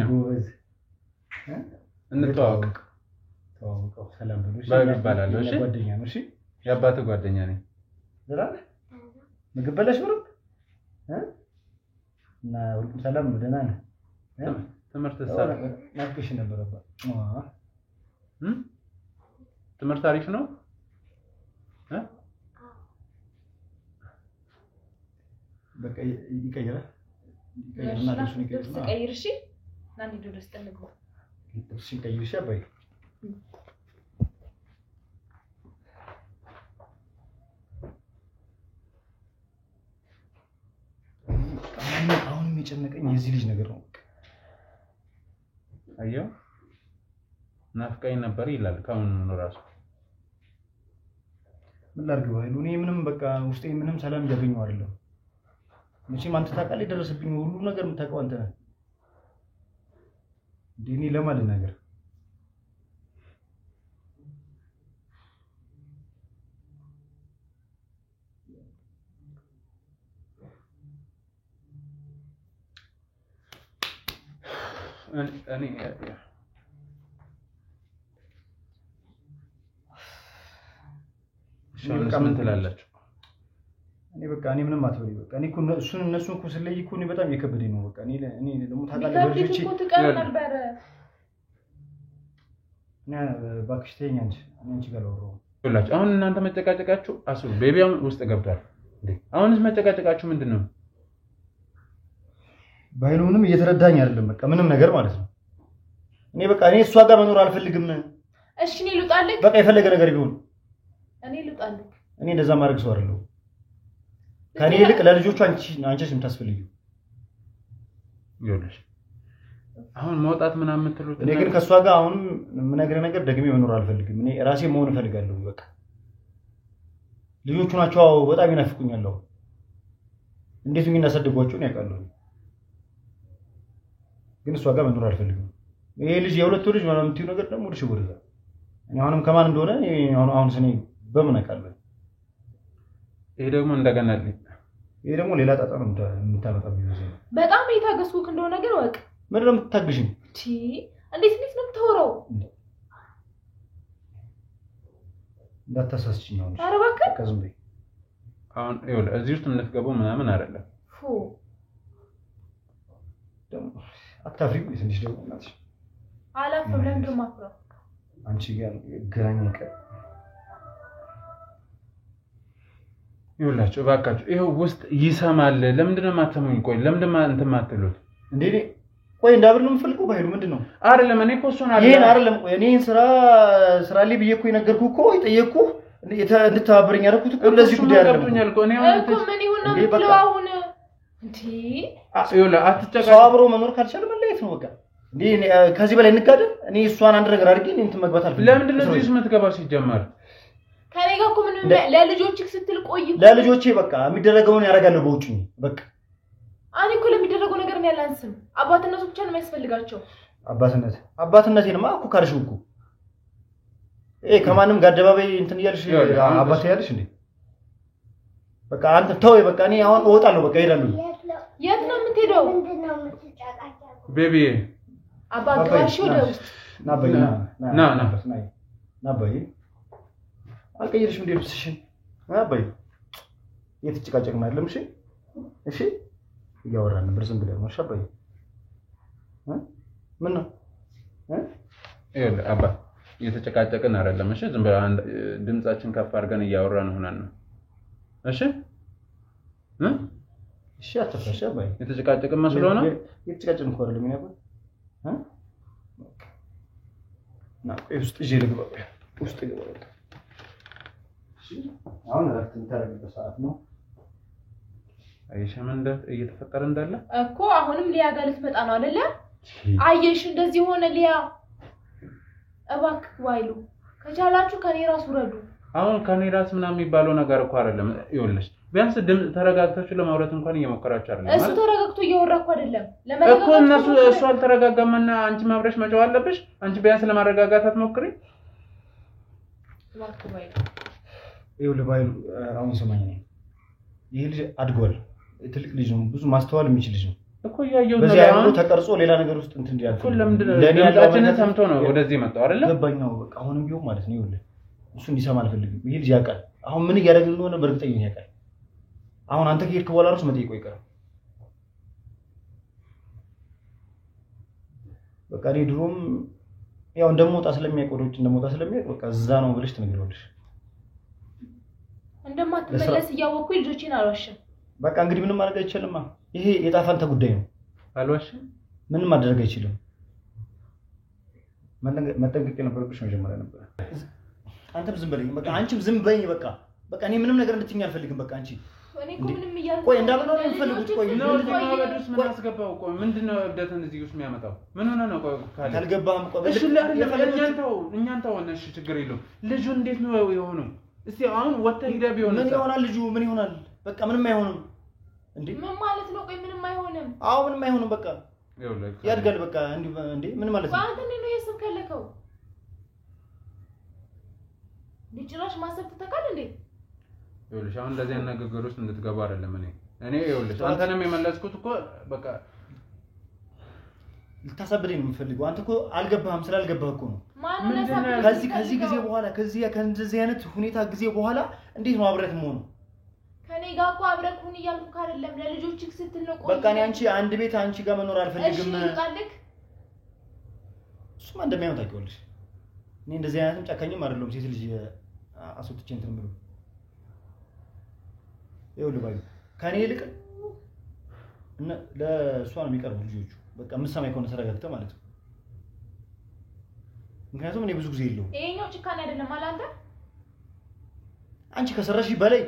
እንተዋወቅ ተዋወቀው ሰላም ብሎሽ ይባላል እሺ ጓደኛ ነው እሺ ያባተ ጓደኛ ነኝ ደህና ምግብ በላሽ ብሎ እና ሁሉም ሰላም ነው ደህና ነህ ትምህርት ሰራ ናፍቀሽ ነበር አባ ትምህርት አሪፍ ነው በቃ ይቀየራል ይቀየርና ልብሱን ይቀየርና ቀይር እሺ ናንዲ ድረስ ተነግሮ ልብሱን ቀይር እሺ አባይ አሁን የሚጨነቀኝ የዚህ ልጅ ነገር ነው አየው ናፍቀኝ ነበር ይላል ካሁን ነው ራሱ ምን ላድርግ ባይሉ እኔ ምንም በቃ ውስጤ ምንም ሰላም እያገኘው አይደለም መቼም አንተ ታውቃለህ ደረሰብኝ ሁሉ ነገር የምታውቀው አንተ ነህ ዲኒ ለማለት ነገር እኔ ምን ትላላችሁ እኔ በቃ እኔ ምንም አትበሪ በቃ እኔ እኮ እነሱን እኮ ስለይ እኮ እኔ በጣም እየከበደኝ ነው በቃ እኔ ደግሞ ታውቃለህ በልጆቼ እኮ ትቀር ነበር ባክሽ ተይኝ አንቺ ጋር አወራሁ ሁላችሁ አሁን እናንተ መጨቃጨቃችሁ አስቡ ቤቢያም ውስጥ ገብቷል እንዴ አሁንስ መጨቃጨቃችሁ ምንድነው ባይሉንም እየተረዳኝ አይደለም በቃ ምንም ነገር ማለት ነው እኔ በቃ እኔ እሷ ጋር መኖር አልፈልግም እሺ እኔ ልውጣልክ በቃ የፈለገ ነገር ቢሆን እኔ ልውጣልክ እኔ እንደዛ ማድረግ ሰው አይደለም ከኔ ይልቅ ለልጆቹ አንቺስ የምታስፈልጊው ይኸውልሽ አሁን መውጣት ምናምን የምትሉት እኔ ግን ከሷ ጋር አሁን የምነግርህ ነገር ደግሜ መኖር አልፈልግም እኔ ራሴ መሆን እፈልጋለሁ በቃ ልጆቹ ናቸው በጣም ይናፍቁኛል እንዴት የሚናሰድጓቸው ነው ያውቃለሁ ግን እሷ ጋር መኖር አልፈልግም ይሄ ልጅ የሁለቱ ልጅ ማለት ነው ነገር ደግሞ ልጅ ወርዛ እኔ አሁንም ከማን እንደሆነ አሁን ስኔ በምን አውቃለሁ ይሄ ደግሞ እንደገና ይሄ ደግሞ ሌላ ጣጣ ነው የምታመጣው ቢሆን በጣም የታገስኩክ እንደሆነ ነገር ወቅ ምንድነው የምትታግሽኝ? እንዴት ነው የምታወራው? እንዳታሳስችኝ አሁን። ኧረ እባክህ ከዝም በይ። አሁን ይኸውልህ እዚህ ውስጥ የምትገባው ምናምን አይደለም። ደግሞ አታፍሪም? ትንሽ ደግሞ እናትሽ አላፍርም። ለምን ደግሞ አፍራ? አንቺ ጋር ገናኝ ቀር ይኸውላችሁ እባካችሁ ይኸው ውስጥ ይሰማል። ለምንድን ነው የማትሰሙኝ? ቆይ ለምንድን ነው እንትን የማትሉት? እንዴ ቆይ እንዳብር ነው የምፈልገው ባይሉ ምንድነው? አይደለም እኔ እኮ እሱን አይደለም ይሄን አይደለም። ቆይ እኔን ስራ ላይ ብዬ እኮ የነገርኩህ እኮ የጠየቅኩህ እንድትተባበረኝ ያደረኩት እኮ ለዚህ ጉዳይ አይደለም እኮ እኔ ምን ይሁን ነው የምትለው አሁን? እንዴ ይኸውልህ አትጨቃጨቅ። ሰው አብሮ መኖር ካልቻለ መለየት ነው በቃ። እንዴ ከዚህ በላይ እንጋደል? እኔ እሷን አንድ ነገር አድርጌ እኔ እንትን መግባት አልፈልግም። ለምንድን ነው እዚህ የምትገባው ሲጀመር? ከኔ ጋር እኮ ምንም ለልጆችህ ስትል ቆይ ለልጆቼ በቃ የሚደረገውን ያደርጋለሁ በውጭ በቃ። እኔ እኮ ለሚደረገው ነገር ነው ያላንስም። አባትነቱ ብቻ ነው የሚያስፈልጋቸው። አባትነቴንማ እኮ ካልሽው እኮ ከማንም ጋር አደባባይ እንትን እያልሽ አባት ያልሽ እንዴ? በቃ አንተ ተወው በቃ። እኔ አሁን እወጣለሁ በቃ እሄዳለሁ። የት ነው የምትሄደው? ቤቢ አባት ጋርሽ ወደ ውስጥ ና በይ ና በይ አልቀይርሽም እንዴ ልብስሽን? ና በይ እየተጨቃጨቅን አይደለም? እሺ እያወራን ነበር ዝም ብለን ነው። ሻባይ ምን ነው ይኸውልህ አባ እየተጨቃጨቅን አይደለም። እሺ ዝም ብለን ድምጻችን ከፍ አድርገን እያወራን ሆነን ነው። እሺ አትፈሽ አባይ። የተጨቃጨቅን መስሎ ነው? እየተጨቃጨቅን እኮ አይደለም ያባይ። ና ውስጥ እጄ ልግባ ውስጥ ልግባ። እሺ አሁን እረፍት የምታደርግበት ሰዓት ነው። አይሻም እየተፈጠረ እንዳለ እኮ አሁንም ሊያ ጋር ልትመጣ ነው አይደለ? አየሽ እንደዚህ ሆነ። ሊያ እባክህ ዋይሉ ከቻላችሁ ከኔ ራስ ውረዱ። አሁን ከኔ ራስ ምናምን የሚባለው ነገር እኮ አይደለም። ይኸውልሽ ቢያንስ ተረጋግታችሁ ለማውራት እንኳን እየሞከራችሁ አይደለም ማለት? እሱ ተረጋግቶ እያወራ እኮ አይደለም። ለማረጋጋት እሱ አልተረጋጋምና አንቺ ማብረሽ መጫው አለብሽ። አንቺ ቢያንስ ለማረጋጋት አትሞክሪ። እባክህ ዋይሉ ይኸውልህ ባይሉ አሁን ሰማኝ ነኝ። ይሄ ልጅ አድጓል። ትልቅ ልጅ ነው። ብዙ ማስተዋል የሚችል ልጅ ነው እኮ። ያየው በዚህ አይነት ተቀርጾ ሌላ ነገር ውስጥ እንትን እንዲያል እኮ። ለምንድን ነው ለኛችን ሰምቶ ነው ወደዚህ መጣው አይደለ? ገባኛው በቃ። አሁንም ቢሆን ማለት ነው ይኸውልህ እሱ እንዲሰማ አልፈልግም። ይሄ ልጅ ያውቃል አሁን ምን እያደረገ እንደሆነ በእርግጠኝነት ያውቃል። አሁን አንተ ከሄድክ በኋላ ራሱ መጠየቁ ይቀራል። በቃ እኔ ድሮም ያው እንደምወጣ ስለሚያውቅ ወደ ውጭ እንደምወጣ ስለሚያውቅ በቃ እዛ ነው ብለሽ ትነግሪዋለሽ። እንደማትመለስ እያወቅኩኝ ልጆቼን አልዋሽም። በቃ እንግዲህ ምንም ማድረግ አይቻልም። ይሄ የጣፋንተ ጉዳይ ነው። አልዋሽም። ምንም ማድረግ አይችልም። መጠንቀቅ የነበረብሽ መጀመሪያ ነበር። አንተም ዝም በለኝ በቃ። አንቺም ዝም በይኝ በቃ። በቃ እኔ ምንም ነገር እንድትይኝ አልፈልግም በቃ። አንቺ እኔ እኮ ምንም እያልኩ ቆይ እንዳብነው ነው የምፈልጉት። ቆይ ነው ማበዱስ ምን አስገባው? ቆይ ምንድነው እብደትን እዚህ ውስጥ የሚያመጣው? ምን ሆነ ነው? ቆይ ካልገባህም ቆይ እሺ እኛን ተወው እሺ ችግር የለውም። ልጁ እንዴት ነው የሆነው? እስቲ አሁን ወጥተህ ሄደህ ቢሆን ምን ይሆናል? ልጁ ምን ይሆናል? በቃ ምንም አይሆንም። እንዴ ምን ማለት ነው? ቆይ ምንም አይሆንም። አዎ ምንም አይሆንም በቃ ያድጋል በቃ። እንዴ ምን ማለት ነው? አንተ ነው የሰብከለከው? ሊጭራሽ ማሰብ ተተካል እንዴ? ይኸውልሽ አሁን እንደዚህ ነገር ውስጥ እንድትገባ አይደለም እኔ ይኸውልሽ አንተንም የመለስኩት እኮ በቃ ልታሳብደኝ ነው የምፈልገው። አንተ እኮ አልገባህም። ስላልገባህ እኮ ነው። ምንድነው ከዚህ ጊዜ በኋላ ከዚህ አይነት ሁኔታ ጊዜ በኋላ እንዴት ነው አብረት የምሆነው? ከኔ ጋር እኮ አብረክ ሁን እያልኩ አይደለም። ለልጆችህ ስትል ነው። ቆይ በቃ እኔ አንድ ቤት አንቺ ጋር መኖር አልፈልግም። እሺ ይቃልክ። እሱማ እንደማይሆን ታውቂዋለሽ። እኔ እንደዚህ አይነትም ጨካኝም አይደለም። ሴት ልጅ አስወጥቼ እንትን ምለው ይኸውልህ ባዩ ከኔ ይልቅ ለእሷ ነው የሚቀርቡ ልጆቹ። በቃ የምትሰማኝ ከሆነ ተረጋግተህ ማለት ነው። ምክንያቱም እኔ ብዙ ጊዜ የለውም። ይሄኛው ጭካኔ አይደለም አላንተ። አንቺ ከሰራሽ በላይ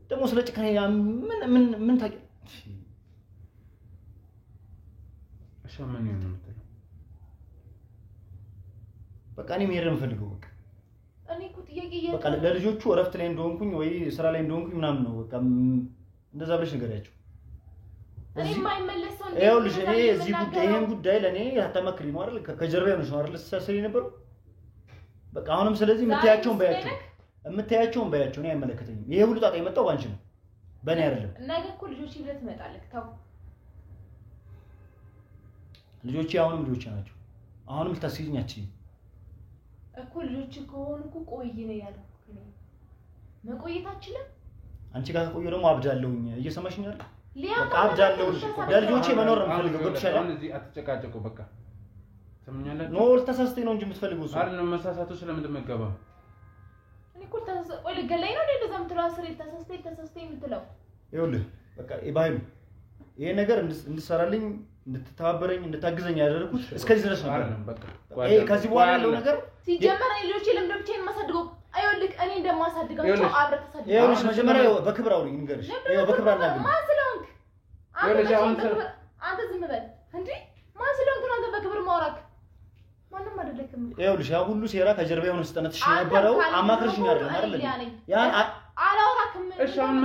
ደግሞ ስለ ጭካኔ ምን ታውቂ? እሺ ምን ነው የምትለው? በቃ እኔ መሄድ ነው የምፈልገው። በቃ እኔ እኮ ጥያቄ በቃ ለልጆቹ እረፍት ላይ እንደሆንኩኝ ወይ ስራ ላይ እንደሆንኩኝ ምናምን ነው በቃ እንደዛ ብለሽ ንገሪያቸው። እኔ የማይመለስ ሰው እንዴ? ይኸውልሽ እኔ እዚህ ይሄን ጉዳይ ለኔ ያተመክሪ ነው አይደል? ከጀርባ ሆነሽ ነው አይደል ስትሰሪ ነበረው። በቃ አሁንም ስለዚህ የምታያቸውን ባያቸው እኔ አይመለከተኝም። ይሄ ሁሉ ጣጣ የመጣው ባንቺ ነው በእኔ አይደለም። ነገ እኮ ልጆች ይዘህ ትመጣለህ። ተው ልጆቼ አሁንም ልጆቼ ናቸው አሁንም ልታስይዝኛችሁ እኮ ልጆች ከሆኑ እኮ ቆይ ነው ያለው መቆየታችን አንቺ ጋር ቆዩ ደግሞ አብዳለሁኝ እየሰማሽኝ አይደል በቃ አብዳለሁ ለልጆቼ መኖር ነው የምፈልገው ገብቶሻል አሁን እዚህ አትጨቃጨቁ በቃ ሰምኛለህ ኖ ተሳስተኝ ነው እንጂ የምትፈልጉት ሰው አይደል መሳሳቱ ስለምን ተመገባ እኔ እኮ ተሳስተኝ ወይ ለገለኝ ነው እንደዛ ምትለው አስሬ ተሳስተኝ ምትለው ይኸውልህ በቃ ይባይሉ ይሄ ነገር እንድሰራልኝ እንድትተባበረኝ እንድታግዘኝ ያደረኩት እስከዚህ ድረስ ነው አይደል በቃ ይሄ ከዚህ በኋላ ያለው ነገር ሲጀመር እኔ ልጆቼ ለምን ብቻዬን ማሳድገው አይወልክ እኔ እንደማሳድጋቸው አብረህ ተሳድገው ይኸውልሽ መጀመሪያ በክብር አውሪኝ ንገርሽ ይኸው በክብር አናግሪኝ ማን ስለሆንክ አንተ ዝም በል እንዴ ማን ስለሆንክ አንተ በክብር ማውራክ ማንንም አይደለክም ይኸውልሽ ያ ሁሉ ሴራ ከጀርባ የሆነ ስጠነትሽ ነበረው አማክርሽኝ አይደል ያን አላውራክም እሺ አሁን